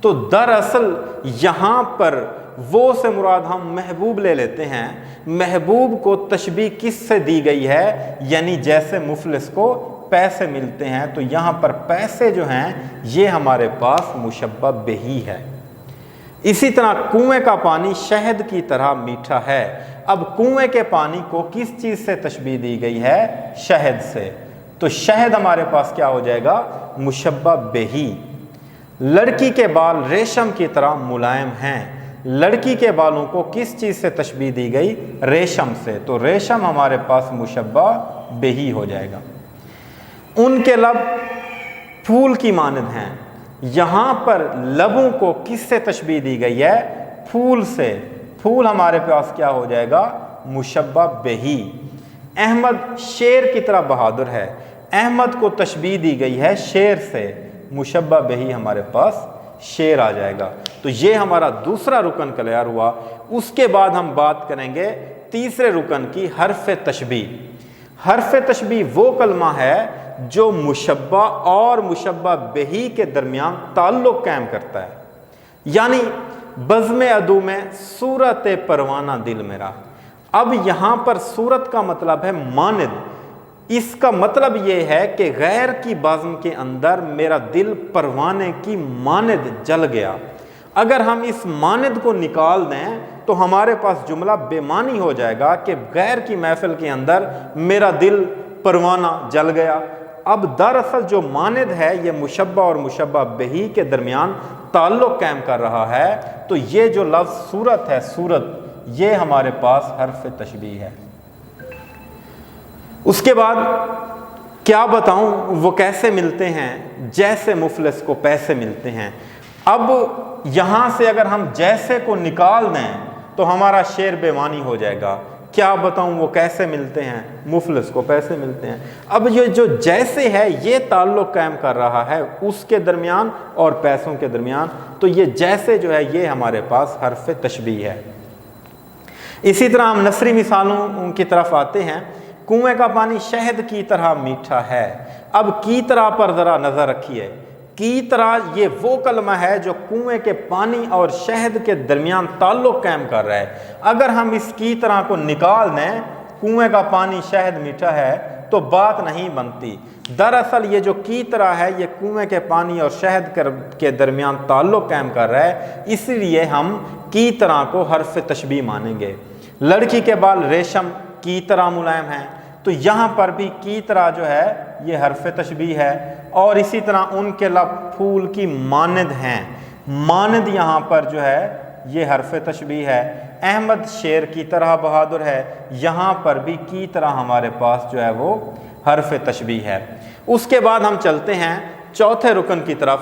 تو دراصل یہاں پر وہ سے مراد ہم محبوب لے لیتے ہیں۔ محبوب کو تشبیہ کس سے دی گئی ہے؟ یعنی جیسے مفلس کو پیسے ملتے ہیں تو یہاں پر پیسے جو ہیں یہ ہمارے پاس مشبہ بہی ہے۔ اسی طرح کنویں کا پانی شہد کی طرح میٹھا ہے۔ اب کنویں کے پانی کو کس چیز سے تشبیہ دی گئی ہے؟ شہد سے، تو شہد ہمارے پاس کیا ہو جائے گا؟ مشبہ بہی۔ لڑکی کے بال ریشم کی طرح ملائم ہیں۔ لڑکی کے بالوں کو کس چیز سے تشبیہ دی گئی؟ ریشم سے، تو ریشم ہمارے پاس مشبہ بہی ہو جائے گا۔ ان کے لب پھول کی مانند ہیں۔ یہاں پر لبوں کو کس سے تشبیہ دی گئی ہے؟ پھول سے، پھول ہمارے پاس کیا ہو جائے گا؟ مشبہ بہی۔ احمد شیر کی طرح بہادر ہے۔ احمد کو تشبیہ دی گئی ہے شیر سے، مشبہ بہی ہمارے پاس شیر آ جائے گا۔ تو یہ ہمارا دوسرا رکن کلیئر ہوا۔ اس کے بعد ہم بات کریں گے تیسرے رکن کی، حرف تشبیہ۔ حرف تشبیہ وہ کلمہ ہے جو مشبہ اور مشبہ بہی کے درمیان تعلق قائم کرتا ہے، یعنی بزم عدو میں صورت پروانہ دل میرا۔ اب یہاں پر صورت کا مطلب ہے ماند۔ اس کا مطلب یہ ہے کہ غیر کی بزم کے اندر میرا دل پروانے کی ماند جل گیا۔ اگر ہم اس ماند کو نکال دیں تو ہمارے پاس جملہ بے معنی ہو جائے گا کہ غیر کی محفل کے اندر میرا دل پروانہ جل گیا۔ اب دراصل جو ماند ہے یہ مشبہ اور مشبہ بہی کے درمیان تعلق قائم کر رہا ہے، تو یہ جو لفظ صورت ہے، صورت، یہ ہمارے پاس حرف تشبیہ ہے۔ اس کے بعد کیا بتاؤں وہ کیسے ملتے ہیں؟ جیسے مفلس کو پیسے ملتے ہیں۔ اب یہاں سے اگر ہم جیسے کو نکال دیں تو ہمارا شعر بے معنی ہو جائے گا۔ کیا بتاؤں وہ کیسے ملتے ہیں؟ مفلس کو پیسے ملتے ہیں۔ اب یہ جو جیسے ہے یہ تعلق قائم کر رہا ہے اس کے درمیان اور پیسوں کے درمیان، تو یہ جیسے جو ہے یہ ہمارے پاس حرف تشبیہ ہے۔ اسی طرح ہم نثری مثالوں کی طرف آتے ہیں۔ کنویں کا پانی شہد کی طرح میٹھا ہے۔ اب کی طرح پر ذرا نظر رکھیے۔ کی طرح یہ وہ کلمہ ہے جو کنویں کے پانی اور شہد کے درمیان تعلق قائم کر رہا ہے۔ اگر ہم اس کی طرح کو نکال دیں، کنویں کا پانی شہد میٹھا ہے، تو بات نہیں بنتی۔ دراصل یہ جو کی طرح ہے یہ کنویں کے پانی اور شہد کے درمیان تعلق قائم کر رہا ہے، اس لیے ہم کی طرح کو حرف تشبیہ مانیں گے۔ لڑکی کے بال ریشم کی طرح ملائم ہیں، تو یہاں پر بھی کی طرح جو ہے یہ حرف تشبیہ ہے۔ اور اسی طرح ان کے لب پھول کی مانند ہیں، مانند یہاں پر جو ہے یہ حرف تشبیہ ہے۔ احمد شیر کی طرح بہادر ہے، یہاں پر بھی کی طرح ہمارے پاس جو ہے وہ حرف تشبیہ ہے۔ اس کے بعد ہم چلتے ہیں چوتھے رکن کی طرف،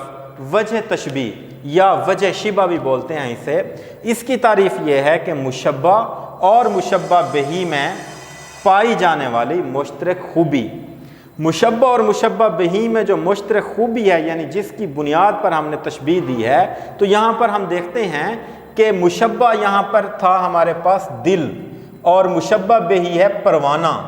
وجہ تشبیہ یا وجہ شبہ بھی بولتے ہیں اسے۔ اس کی تعریف یہ ہے کہ مشبہ اور مشبہ بہی میں پائی جانے والی مشترک خوبی، مشبہ اور مشبہ بہی میں جو مشترک خوبی ہے، یعنی جس کی بنیاد پر ہم نے تشبیہ دی ہے، تو یہاں پر ہم دیکھتے ہیں کہ مشبہ یہاں پر تھا ہمارے پاس دل، اور مشبہ بہی ہے پروانہ۔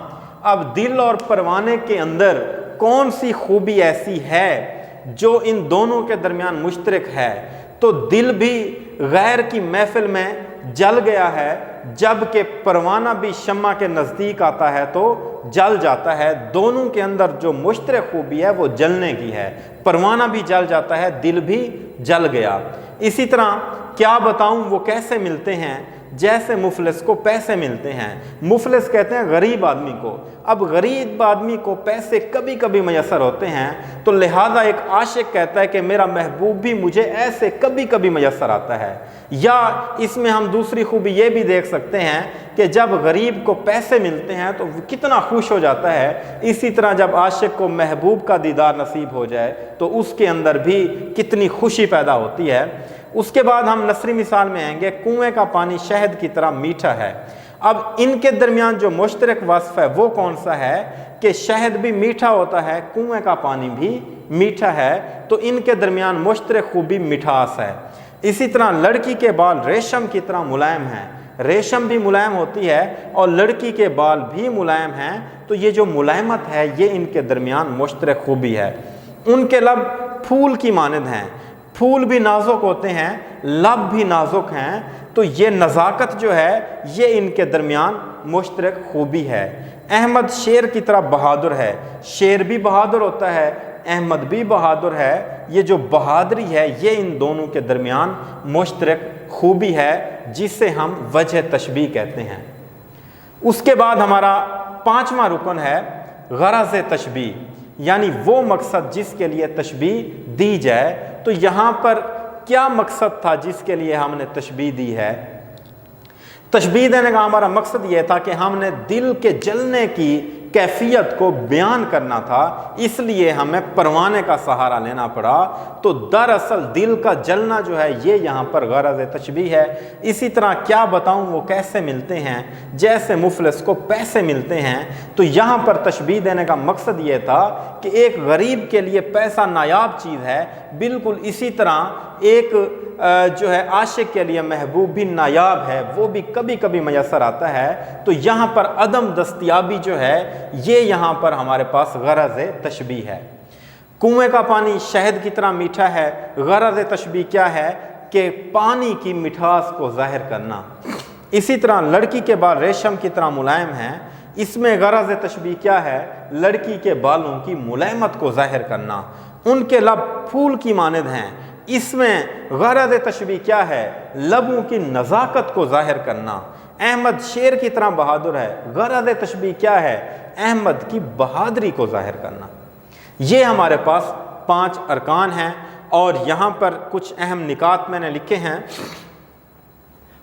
اب دل اور پروانے کے اندر کون سی خوبی ایسی ہے جو ان دونوں کے درمیان مشترک ہے؟ تو دل بھی غیر کی محفل میں جل گیا ہے، جبکہ پروانہ بھی شمع کے نزدیک آتا ہے تو جل جاتا ہے۔ دونوں کے اندر جو مشترک خوبی ہے وہ جلنے کی ہے، پروانہ بھی جل جاتا ہے، دل بھی جل گیا۔ اسی طرح کیا بتاؤں وہ کیسے ملتے ہیں؟ جیسے مفلس کو پیسے ملتے ہیں۔ مفلس کہتے ہیں غریب آدمی کو۔ اب غریب آدمی کو پیسے کبھی کبھی میسر ہوتے ہیں، تو لہذا ایک عاشق کہتا ہے کہ میرا محبوب بھی مجھے ایسے کبھی کبھی میسر آتا ہے۔ یا اس میں ہم دوسری خوبی یہ بھی دیکھ سکتے ہیں کہ جب غریب کو پیسے ملتے ہیں تو وہ کتنا خوش ہو جاتا ہے، اسی طرح جب عاشق کو محبوب کا دیدار نصیب ہو جائے تو اس کے اندر بھی کتنی خوشی پیدا ہوتی ہے۔ اس کے بعد ہم نثری مثال میں آئیں گے، کنویں کا پانی شہد کی طرح میٹھا ہے۔ اب ان کے درمیان جو مشترک وصف ہے وہ کون سا ہے کہ شہد بھی میٹھا ہوتا ہے، کنویں کا پانی بھی میٹھا ہے، تو ان کے درمیان مشترک خوبی مٹھاس ہے۔ اسی طرح لڑکی کے بال ریشم کی طرح ملائم ہیں، ریشم بھی ملائم ہوتی ہے اور لڑکی کے بال بھی ملائم ہیں، تو یہ جو ملائمت ہے یہ ان کے درمیان مشترک خوبی ہے۔ ان کے لب پھول کی مانند ہیں، پھول بھی نازک ہوتے ہیں، لب بھی نازک ہیں، تو یہ نزاکت جو ہے یہ ان کے درمیان مشترک خوبی ہے۔ احمد شیر کی طرح بہادر ہے، شیر بھی بہادر ہوتا ہے، احمد بھی بہادر ہے، یہ جو بہادری ہے یہ ان دونوں کے درمیان مشترک خوبی ہے جسے ہم وجہ تشبیہ کہتے ہیں۔ اس کے بعد ہمارا 5واں رکن ہے غرض تشبیہ، یعنی وہ مقصد جس کے لیے تشبیہ دی جائے۔ تو یہاں پر کیا مقصد تھا جس کے لیے ہم نے تشبیہ دی ہے؟ تشبیہ دینے کا ہمارا مقصد یہ تھا کہ ہم نے دل کے جلنے کی کیفیت کو بیان کرنا تھا، اس لیے ہمیں پروانے کا سہارا لینا پڑا۔ تو دراصل دل کا جلنا جو ہے یہ یہاں پر غرض تشبیہ ہے۔ اسی طرح کیا بتاؤں وہ کیسے ملتے ہیں، جیسے مفلس کو پیسے ملتے ہیں، تو یہاں پر تشبیہ دینے کا مقصد یہ تھا کہ ایک غریب کے لیے پیسہ نایاب چیز ہے، بالکل اسی طرح ایک جو ہے عاشق کے لیے محبوب بھی نایاب ہے، وہ بھی کبھی کبھی میسر آتا ہے۔ تو یہاں پر عدم دستیابی جو ہے یہ یہاں پر ہمارے پاس غرض تشبیہ ہے۔ کنویں کا پانی شہد کی طرح میٹھا ہے، غرض تشبیہ کیا ہے کہ پانی کی مٹھاس کو ظاہر کرنا۔ اسی طرح لڑکی کے بال ریشم کی طرح ملائم ہیں، اس میں غرض تشبیہ کیا ہے؟ لڑکی کے بالوں کی ملائمت کو ظاہر کرنا۔ ان کے لب پھول کی مانند ہیں، اس میں غرض تشبیہ کیا ہے؟ لبوں کی نزاکت کو ظاہر کرنا۔ احمد شیر کی طرح بہادر ہے، غرض تشبیہ کیا ہے؟ احمد کی بہادری کو ظاہر کرنا۔ یہ ہمارے پاس 5 ارکان ہیں، اور یہاں پر کچھ اہم نکات میں نے لکھے ہیں۔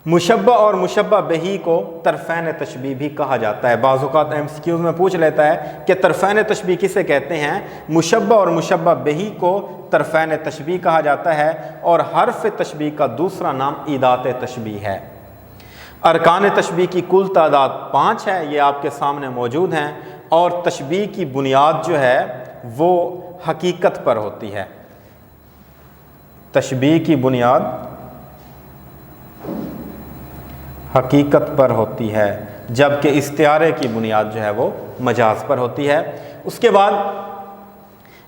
مشبہ اور مشبہ بہی کو طرفین تشبیہ بھی کہا جاتا ہے۔ بعض اوقات MCQ میں پوچھ لیتا ہے کہ طرفین تشبیہ کسے کہتے ہیں؟ مشبہ اور مشبہ بہی کو طرفین تشبیہ کہا جاتا ہے، اور حرف تشبیہ کا دوسرا نام ایدات تشبیہ ہے۔ ارکان تشبیہ کی کل تعداد 5 ہے، یہ آپ کے سامنے موجود ہیں، اور تشبیہ کی بنیاد جو ہے وہ حقیقت پر ہوتی ہے۔ تشبیہ کی بنیاد حقیقت پر ہوتی ہے، جبکہ استعارے کی بنیاد جو ہے وہ مجاز پر ہوتی ہے۔ اس کے بعد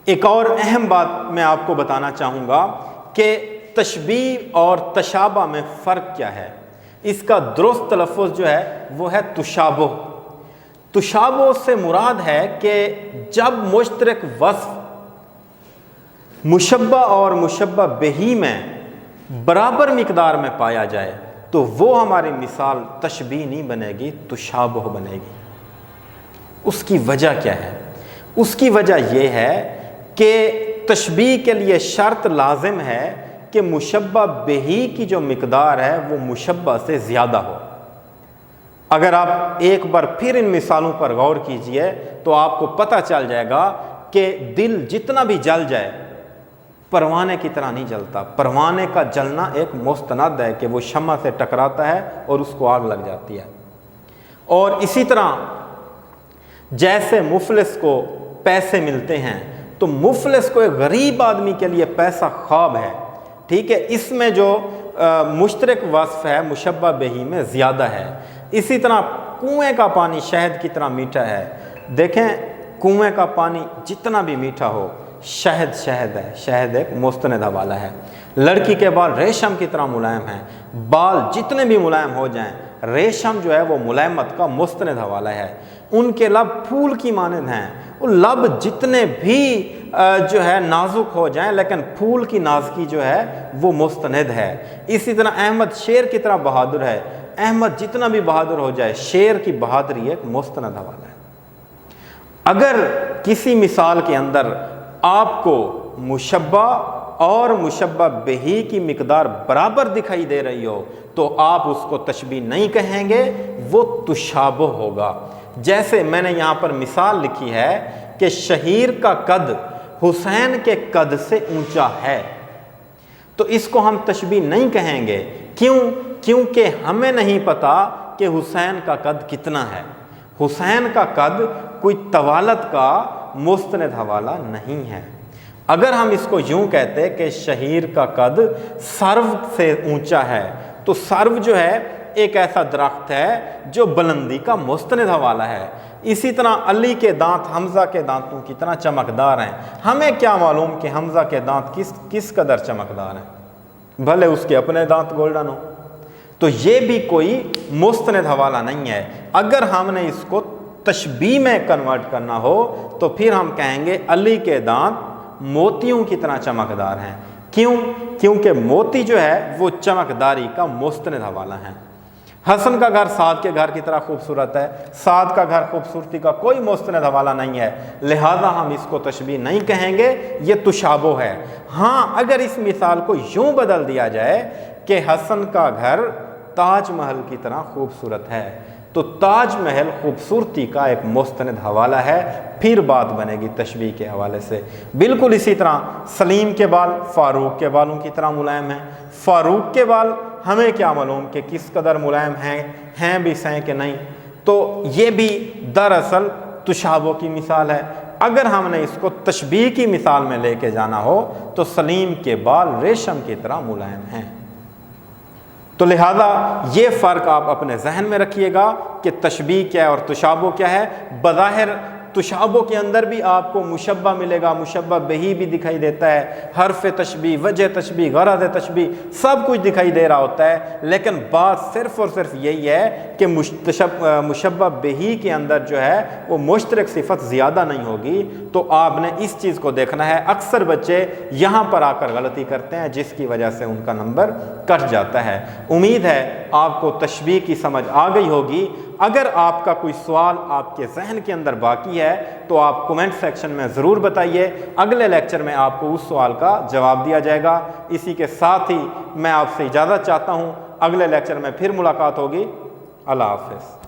ایک اور اہم بات میں آپ کو بتانا چاہوں گا کہ تشبیہ اور تشابہ میں فرق کیا ہے۔ اس کا درست تلفظ جو ہے وہ ہے تشابہ۔ تشابہ سے مراد ہے کہ جب مشترک وصف مشبہ اور مشبہ بہی میں برابر مقدار میں پایا جائے تو وہ ہماری مثال تشبیہ نہیں بنے گی، تشابہ بنے گی۔ اس کی وجہ کیا ہے؟ اس کی وجہ یہ ہے کہ تشبیہ کے لیے شرط لازم ہے کہ مشبہ بہی کی جو مقدار ہے وہ مشبہ سے زیادہ ہو۔ اگر آپ ایک بار پھر ان مثالوں پر غور کیجئے تو آپ کو پتہ چل جائے گا کہ دل جتنا بھی جل جائے پروانے کی طرح نہیں جلتا۔ پروانے کا جلنا ایک مستند ہے کہ وہ شمع سے ٹکراتا ہے اور اس کو آگ لگ جاتی ہے۔ اور اسی طرح جیسے مفلس کو پیسے ملتے ہیں تو مفلس کو ایک غریب آدمی کے لیے پیسہ خواب ہے، ٹھیک ہے، اس میں جو مشترک وصف ہے مشبہ بہی میں زیادہ ہے۔ اسی طرح کنویں کا پانی شہد کی طرح میٹھا ہے۔ دیکھیں کنویں کا پانی جتنا بھی میٹھا ہو، شہد شہد ہے، شہد ایک مستند حوالہ ہے۔ لڑکی کے بال ریشم کی طرح ملائم ہیں، بال جتنے بھی ملائم ہو جائیں، ریشم جو ہے وہ ملائمت کا مستند حوالہ ہے۔ ان کے لب پھول کی مانند ہیں، وہ لب جتنے بھی جو ہے نازک ہو جائیں لیکن پھول کی نازکی جو ہے وہ مستند ہے۔ اسی طرح احمد شیر کی طرح بہادر ہے، احمد جتنا بھی بہادر ہو جائے شیر کی بہادری ایک مستند حوالہ ہے۔ اگر کسی مثال کے اندر آپ کو مشبہ اور مشبہ بہی کی مقدار برابر دکھائی دے رہی ہو تو آپ اس کو تشبیہ نہیں کہیں گے، وہ تشابہ ہوگا۔ جیسے میں نے یہاں پر مثال لکھی ہے کہ شہیر کا قد حسین کے قد سے اونچا ہے، تو اس کو ہم تشبیہ نہیں کہیں گے۔ کیوں؟ کیونکہ ہمیں نہیں پتا کہ حسین کا قد کتنا ہے۔ حسین کا قد کوئی طوالت کا مستند حوالہ نہیں ہے۔ اگر ہم اس کو یوں کہتے کہ شہیر کا قد سرو سے اونچا ہے، تو سرو جو ہے ایک ایسا درخت ہے جو بلندی کا مستند حوالہ ہے۔ اسی طرح علی کے دانت حمزہ کے دانتوں کی طرح چمکدار ہیں۔ ہمیں کیا معلوم کہ حمزہ کے دانت کس قدر چمکدار ہیں، بھلے اس کے اپنے دانت گولڈن ہو۔ تو یہ بھی کوئی مستند حوالہ نہیں ہے۔ اگر ہم نے اس کو تشبیہ میں کنورٹ کرنا ہو تو پھر ہم کہیں گے علی کے دانت موتیوں کی طرح چمکدار ہیں۔ کیوں؟ کیونکہ موتی جو ہے وہ چمکداری کا مستند حوالہ ہے۔ حسن کا گھر سعد کے گھر کی طرح خوبصورت ہے، سعد کا گھر خوبصورتی کا کوئی مستند حوالہ نہیں ہے، لہذا ہم اس کو تشبیہ نہیں کہیں گے، یہ تشابہ ہے۔ ہاں اگر اس مثال کو یوں بدل دیا جائے کہ حسن کا گھر تاج محل کی طرح خوبصورت ہے، تو تاج محل خوبصورتی کا ایک مستند حوالہ ہے، پھر بات بنے گی تشبیہ کے حوالے سے۔ بالکل اسی طرح سلیم کے بال فاروق کے بالوں کی طرح ملائم ہیں۔ فاروق کے بال ہمیں کیا معلوم کہ کس قدر ملائم ہیں بھی سہیں کہ نہیں، تو یہ بھی دراصل تشابہ کی مثال ہے۔ اگر ہم نے اس کو تشبیہ کی مثال میں لے کے جانا ہو تو سلیم کے بال ریشم کی طرح ملائم ہیں۔ تو لہذا یہ فرق آپ اپنے ذہن میں رکھیے گا کہ تشبیہ کیا ہے اور تشابہ کیا ہے۔ بظاہر تشابہ کے اندر بھی آپ کو مشبہ ملے گا، مشبہ بہی بھی دکھائی دیتا ہے، حرف تشبیہ، وجہ تشبیہ، غرض تشبیہ، سب کچھ دکھائی دے رہا ہوتا ہے، لیکن بات صرف اور صرف یہی ہے کہ مشبہ بہی کے اندر جو ہے وہ مشترک صفت زیادہ نہیں ہوگی۔ تو آپ نے اس چیز کو دیکھنا ہے۔ اکثر بچے یہاں پر آ کر غلطی کرتے ہیں جس کی وجہ سے ان کا نمبر کٹ جاتا ہے۔ امید ہے آپ کو تشبیہ کی سمجھ آ گئی ہوگی۔ اگر آپ کا کوئی سوال آپ کے ذہن کے اندر باقی ہے تو آپ کومنٹ سیکشن میں ضرور بتائیے، اگلے لیکچر میں آپ کو اس سوال کا جواب دیا جائے گا۔ اسی کے ساتھ ہی میں آپ سے اجازت چاہتا ہوں، اگلے لیکچر میں پھر ملاقات ہوگی۔ اللہ حافظ۔